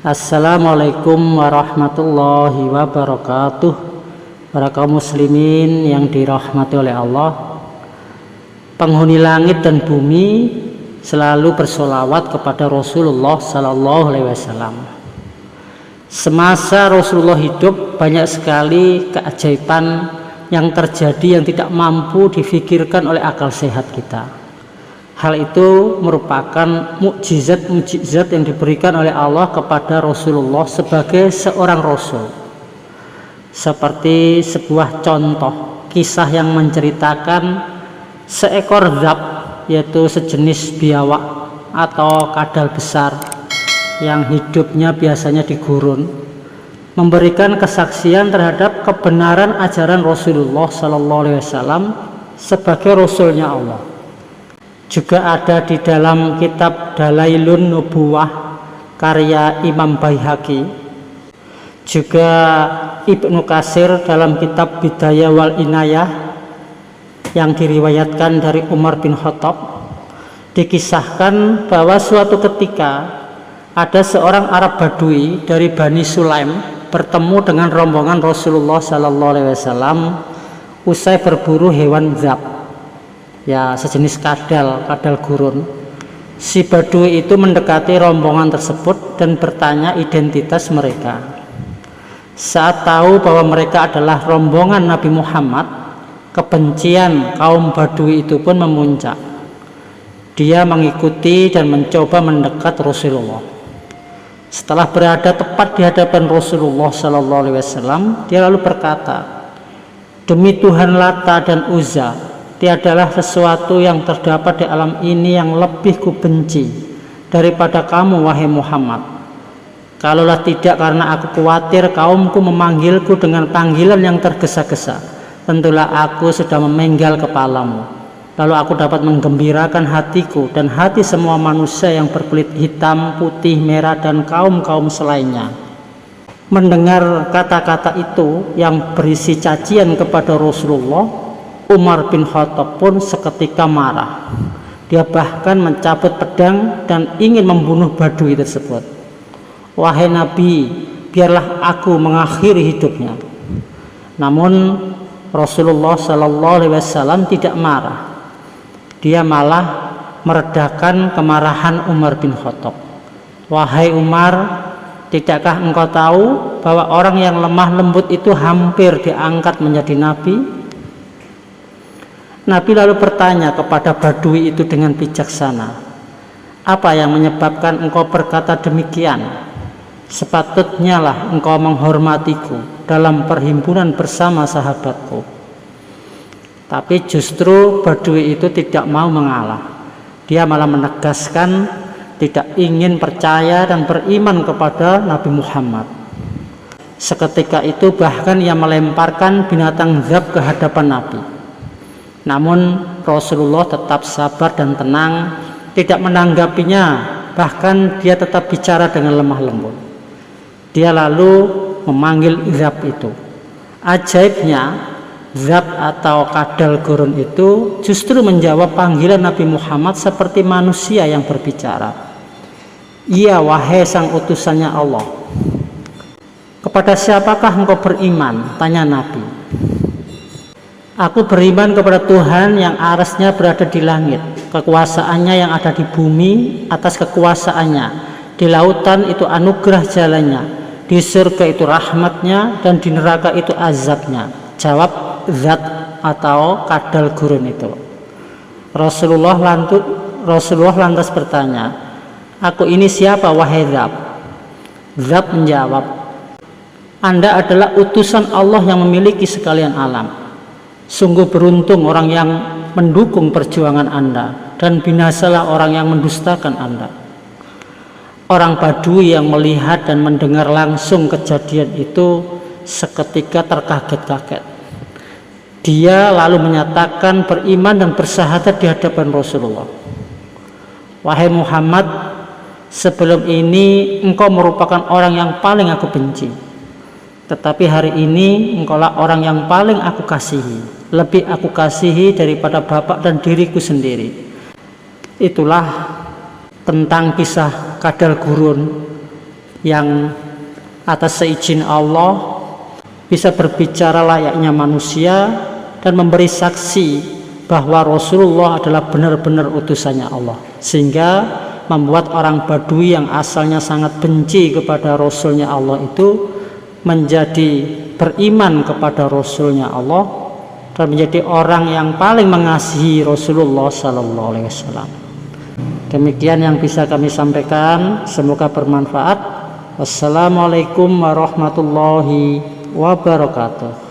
Assalamualaikum warahmatullahi wabarakatuh. Para kaum muslimin yang dirahmati oleh Allah, penghuni langit dan bumi selalu bersolawat kepada Rasulullah Sallallahu Alaihi Wasallam. Semasa Rasulullah hidup, banyak sekali keajaiban yang terjadi yang tidak mampu difikirkan oleh akal sehat kita. Hal itu merupakan mukjizat yang diberikan oleh Allah kepada Rasulullah sebagai seorang Rasul. Seperti sebuah contoh kisah yang menceritakan seekor zab, yaitu sejenis biawak atau kadal besar yang hidupnya biasanya di gurun, memberikan kesaksian terhadap kebenaran ajaran Rasulullah Sallallahu Alaihi Wasallam sebagai Rasulnya Allah. Juga ada di dalam kitab Dalailun Nubuwah karya Imam Baihaqi, juga Ibnu Katsir dalam kitab Bidayah wal Inayah yang diriwayatkan dari Umar bin Khattab, dikisahkan bahwa suatu ketika ada seorang Arab Badui dari Bani Sulaim bertemu dengan rombongan Rasulullah Sallallahu Alaihi Wasallam usai berburu hewan zab, ya sejenis kadal gurun. Si Badui itu mendekati rombongan tersebut dan bertanya identitas mereka. Saat tahu bahwa mereka adalah rombongan Nabi Muhammad, kebencian kaum Badui itu pun memuncak. Dia mengikuti dan mencoba mendekat Rasulullah. Setelah berada tepat di hadapan Rasulullah Sallallahu Alaihi Wasallam, dia lalu berkata, "Demi Tuhan Lata dan Uzza, tiadalah sesuatu yang terdapat di alam ini yang lebih kubenci daripada kamu, wahai Muhammad. Kalaulah tidak karena aku khawatir kaumku memanggilku dengan panggilan yang tergesa-gesa, tentulah aku sudah memenggal kepalamu. Lalu aku dapat menggembirakan hatiku dan hati semua manusia yang berkulit hitam, putih, merah, dan kaum-kaum selainnya." Mendengar kata-kata itu yang berisi cacian kepada Rasulullah, Umar bin Khattab pun seketika marah. Dia bahkan mencabut pedang dan ingin membunuh Badui tersebut. "Wahai Nabi, biarlah aku mengakhiri hidupnya." Namun Rasulullah Sallallahu Alaihi Wasallam tidak marah. Dia malah meredakan kemarahan Umar bin Khattab. "Wahai Umar, tidakkah engkau tahu bahwa orang yang lemah lembut itu hampir diangkat menjadi nabi?" Nabi lalu bertanya kepada Badui itu dengan bijaksana, "Apa yang menyebabkan engkau berkata demikian? Sepatutnya lah engkau menghormatiku dalam perhimpunan bersama sahabatku." Tapi justru Badui itu tidak mau mengalah. Dia malah menegaskan tidak ingin percaya dan beriman kepada Nabi Muhammad. Seketika itu bahkan ia melemparkan binatang zab ke hadapan Nabi. Namun Rasulullah tetap sabar dan tenang, tidak menanggapinya, bahkan dia tetap bicara dengan lemah lembut. Dia lalu memanggil zab itu. Ajaibnya, zab atau kadal gurun itu justru menjawab panggilan Nabi Muhammad seperti manusia yang berbicara. "Iya, wahai sang utusannya Allah." "Kepada siapakah engkau beriman?" tanya Nabi. "Aku beriman kepada Tuhan yang arasnya berada di langit, kekuasaannya yang ada di bumi atas kekuasaannya, di lautan itu anugerah jalannya, di surga itu rahmatnya, dan di neraka itu azabnya," jawab zat atau kadal gurun itu. Rasulullah lantas bertanya, "Aku ini siapa, wahai zab?" Zab menjawab, "Anda adalah utusan Allah yang memiliki sekalian alam. Sungguh beruntung orang yang mendukung perjuangan Anda, dan binasalah orang yang mendustakan Anda." Orang Badui yang melihat dan mendengar langsung kejadian itu seketika terkaget-kaget. Dia lalu menyatakan beriman dan bersahadat di hadapan Rasulullah. "Wahai Muhammad, sebelum ini engkau merupakan orang yang paling aku benci. Tetapi hari ini engkaulah orang yang paling aku kasihi, lebih aku kasihi daripada bapak dan diriku sendiri." Itulah tentang kisah kadal gurun yang atas seizin Allah bisa berbicara layaknya manusia dan memberi saksi bahwa Rasulullah adalah benar-benar utusannya Allah, sehingga membuat orang Badui yang asalnya sangat benci kepada Rasulnya Allah itu menjadi beriman kepada Rasulnya Allah dan menjadi orang yang paling mengasihi Rasulullah Sallallahu Alaihi Wasallam. Demikian yang bisa kami sampaikan, semoga bermanfaat. Wassalamualaikum warahmatullahi wabarakatuh.